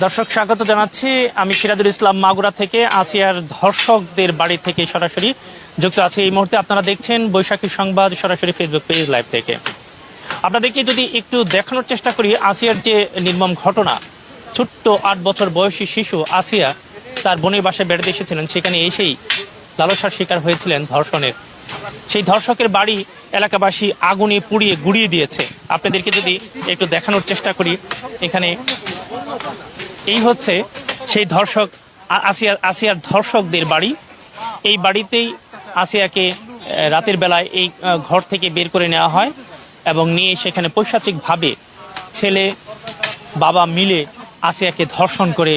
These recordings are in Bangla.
দর্শক স্বাগত জানাচ্ছি। আমি সিরাজুল ইসলাম মাগুরা থেকে আসিয়ার ধর্ষকদের বাড়ি থেকে সরাসরি যুক্ত আছি। এই মুহূর্তে আপনারা দেখছেন বৈশাখী সংবাদ সরাসরি ফেসবুক পেজ লাইভ থেকে। আপনাদেরকে যদি একটু দেখানোর চেষ্টা করি আসিয়ার যে নির্মম ঘটনা, ছোট্ট 8 বছর বয়সী শিশু আসিয়া তার বোনের বাসায় বেড়াতে এসেছিলেন, সেখানে এসেই লালসার শিকার হয়েছিলেন ধর্ষণের। সেই ধর্ষকের বাড়ি এলাকাবাসী আগুনে পুড়িয়ে গুড়িয়ে দিয়েছে। আপনাদেরকে যদি একটু দেখানোর চেষ্টা করি, এখানে এই হচ্ছে সেই ধর্ষক আসিয়ার ধর্ষকদের বাড়ি। এই বাড়িতেই আসিয়াকে রাতের বেলায় এই ঘর থেকে বের করে নেওয়া হয় এবং নিয়ে সেখানে পৈশাচিকভাবে ছেলে বাবা মিলে আসিয়াকে ধর্ষণ করে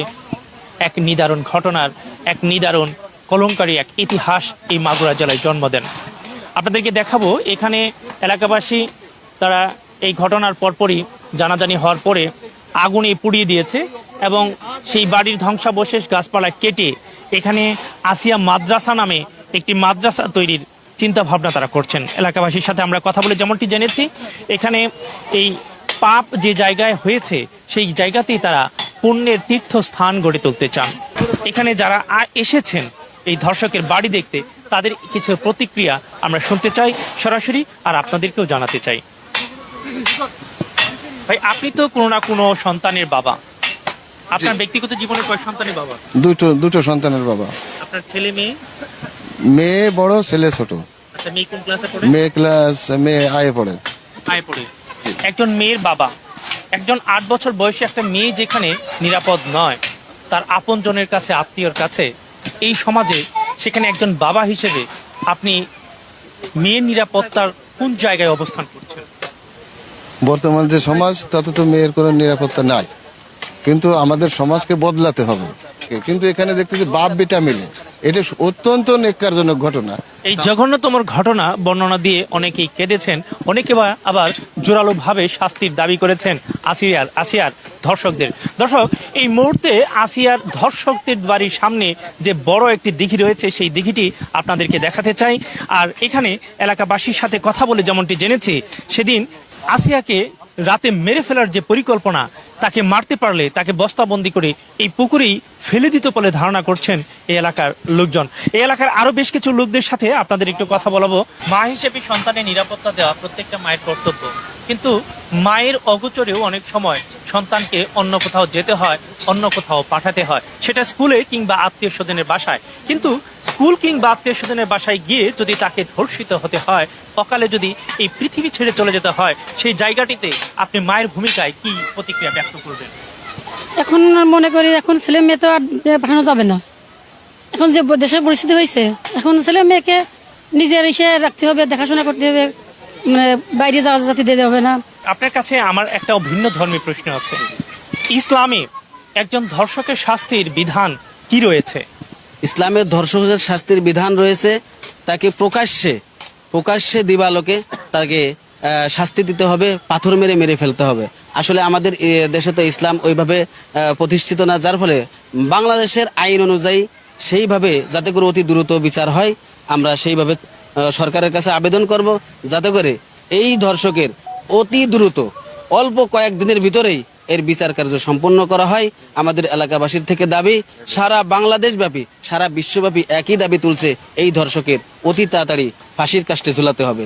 এক নিদারুণ ঘটনার, এক নিদারুণ কলঙ্কারী এক ইতিহাস এই মাগুরা জেলায় জন্ম দেন। আপনাদেরকে দেখাবো এখানে এলাকাবাসী তারা এই ঘটনার পরপরই জানাজানি হওয়ার পরে আগুনে পুড়িয়ে দিয়েছে এবং সেই বাড়ির ধ্বংসাবশেষ গাছপালা কেটে এখানে আসিয়া মাদ্রাসা নামে একটি মাদ্রাসা তৈরির চিন্তা ভাবনা তারা করছেন। এলাকাবাসীর সাথে আমরা কথা বলে যেমনটি জেনেছি, এখানে এই পাপ যে জায়গায় হয়েছে সেই জায়গাতেই তারা পুণ্যের তীর্থস্থান গড়ে তুলতে চান। এখানে যারা এসেছেন এই ধর্ষকের বাড়ি দেখতে, তাদের কিছু প্রতিক্রিয়া আমরা শুনতে চাই সরাসরি, আর আপনাদেরকেও জানাতে চাই। ভাই, আপনি তো কোনো না কোনো সন্তানের বাবা। আপনার ব্যক্তিগত জীবনে কয় সন্তানের বাবা? দুটো সন্তানের বাবা। আপনার ছেলে মেয়ে? মেয়ে বড়, ছেলে ছোট। আচ্ছা, মেয়ে কোন ক্লাসে পড়ে? মেয়ে আয়ে পড়ে। একজন মেয়ের বাবা, একজন 8 বছর বয়সী একটা মেয়ে যেখানে নিরাপদ নয় তার আপনজনের কাছে, আত্মীয়র কাছে, এই সমাজে সেখানে একজন বাবা হিসেবে আপনি মেয়ের নিরাপত্তার কোন জায়গায় অবস্থান করছেন? বর্তমান যে সমাজ, তাতে তো মেয়ের কোনো নিরাপত্তা নাই, কিন্তু আমাদের সমাজকে বদলাতে হবে। কিন্তু এখানে দেখতেছি বাপ বেটা মিলে, এটা অত্যন্ত নেক্কারজনক ঘটনা। এই জঘন্যতম ঘটনা বর্ণনা দিয়ে অনেকেই কেঁদেছেন, অনেকে আবার জোরালো ভাবে শাস্তির দাবি করেছেন আসিয়ার ধর্ষকদের। দর্শক, এই মুহূর্তে আসিয়ার ধর্ষকদের বাড়ির সামনে যে বড় একটি দিঘি রয়েছে, সেই দিঘিটি আপনাদেরকে দেখাতে চাই। আর এখানে এলাকাবাসীর সাথে কথা বলে যেমনটি জেনেছি, সেদিন আসিয়াকে রাতে মেরে ফেলার যে পরিকল্পনা, তাকে মারতে পারলে তাকে বস্তাবন্দি করে এই পুকুরেই ফেলে দিত বলে ধারণা করছেন এই এলাকার লোকজন। এই এলাকার আরো বেশ কিছু লোকদের সাথে আপনাদের একটু কথা বলাবো। মা হিসেবে সন্তানের নিরাপত্তা দেওয়া প্রত্যেকটা মায়ের কর্তব্য, কিন্তু মায়ের অগোচরেও অনেক সময় সন্তানকে অন্য কোথাও যেতে হয়, অন্য কোথাও পাঠাতে হয়, সেটা স্কুলে কিংবা আত্মীয় স্বজনের বাসায়। কিন্তু স্কুল কিংবা আত্মীয় স্বজনের বাসায় গিয়ে যদি তাকে ধর্ষিত হতে হয়, অকালে যদি এই পৃথিবী ছেড়ে চলে যেতে হয়, সেই জায়গাটিতে আপনি মায়ের ভূমিকায় কি প্রতিক্রিয়া ব্যক্ত করবেন? এখন মনে করি এখন ছেলে মেয়ে তো আর পাঠানো যাবে না। এখন যে দেশের পরিস্থিতি হয়েছে, এখন ছেলে মেয়েকে নিজের এসে রাখতে হবে, দেখাশোনা করতে হবে, মানে বাইরে যাতে দিতে হবে না। আপনার কাছে আমার একটা ভিন্ন ধর্মী প্রশ্ন আছে। ইসলামে একজন ধর্ষকের শাস্তির বিধান কি রয়েছে? ইসলামের ধর্ষকের শাস্তির বিধান রয়েছে, তাকে প্রকাশ্যে দিবালোকে তাকে শাস্তি দিতে হবে, পাথর মেরে ফেলতে হবে। আসলে আমাদের দেশে তো ইসলাম ওইভাবে প্রতিষ্ঠিত না, যার ফলে বাংলাদেশের আইন অনুযায়ী সেইভাবে যাতে করে অতি দ্রুত বিচার হয়, আমরা সেইভাবে সরকারের কাছে আবেদন করব, যাতে করে এই ধর্ষকের অতি দ্রুত অল্প কয়েকদিনের ভিতরেই এর বিচার কার্য সম্পন্ন করা হয়। আমাদের এলাকাবাসীর থেকে দাবি, সারা বাংলাদেশ ব্যাপী, সারা বিশ্বব্যাপী একই দাবি তুলছে, এই ধর্ষকের অতি তাড়াতাড়ি ফাঁসির কাস্টে ঝুলাতে হবে।